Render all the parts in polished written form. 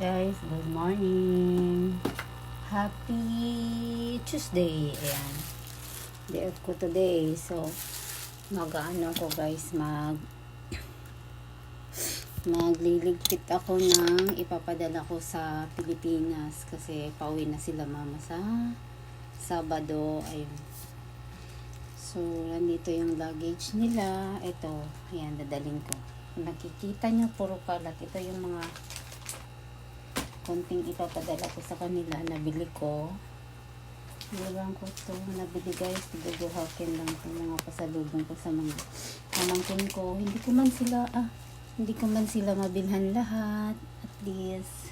Guys, good morning. Happy Tuesday. Ayan. Day off ko today. So, mag-ano ko guys, magliligpit ako ng ipapadala ko sa Pilipinas kasi pauwi na sila mama sa Sabado. Ayun. So, nandito yung luggage nila. Ito, ayan, dadalhin ko. Kung nakikita nyo, puro kalat. Ito yung mga konting ipapadala ko sa kanila, nabili ko. Ilang ko to nabili guys, guguhakin lang ko mga pasalubong ko sa mga pamangkin ko. Hindi ko man sila mabilhan lahat. At least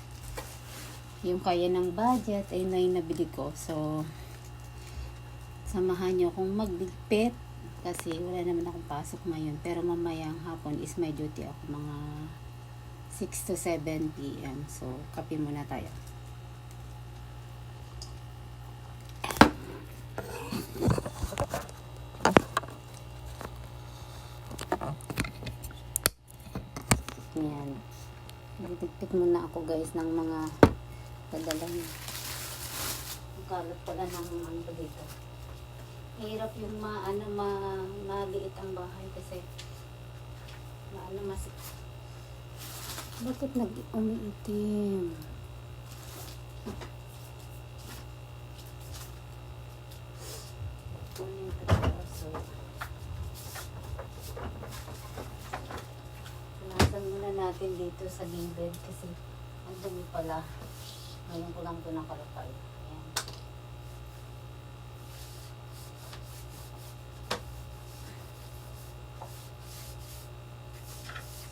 yung kaya ng budget ay na yung nabili ko. So samahan nyo akong magligpit kasi wala naman akong pasok ngayon, pero mamayang hapon is may duty ako, mga 6 to 7 p.m. So, kape muna tayo. Ayan. Nagtigtik muna ako guys ng mga padalang. Ang kalat pala ng ano dito. Hirap yung maliit ang bahay kasi bakit umiitim? Punasan muna natin dito sa gilid kasi ang dumi pala. Ngayon ko lang ito nakalapay. Ayan.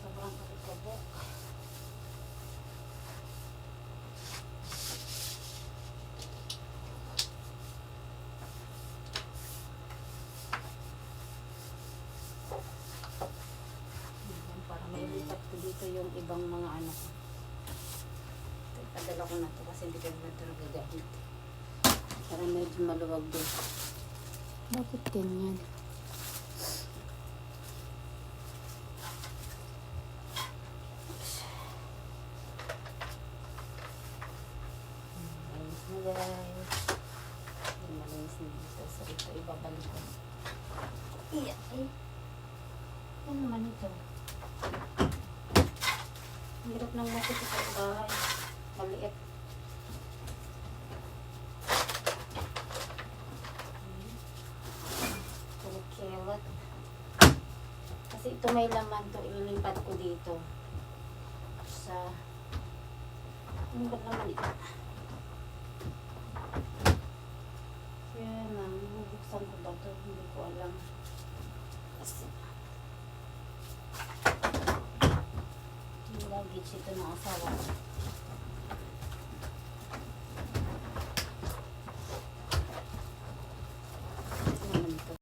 Sobrang kapit-kabok. Dito yung ibang mga ano ko. Padala ko na to kasi hindi ko na ito nagagamit. Para medyo maluwag din. Bakit ganyan? Malinis na guys. Malinis na dito. So ito ibabalik ko. Iya. Ano naman ito? Hirap ng makita sa bahay. Maliit. Kulit-kilat. Kasi ito may laman to. Ililipat ko dito. Sa... Ano ba naman ito? Kaya na, bubuksan ko ba ito? Hindi ko alam. Kasi... luggage ito ng asawa ko.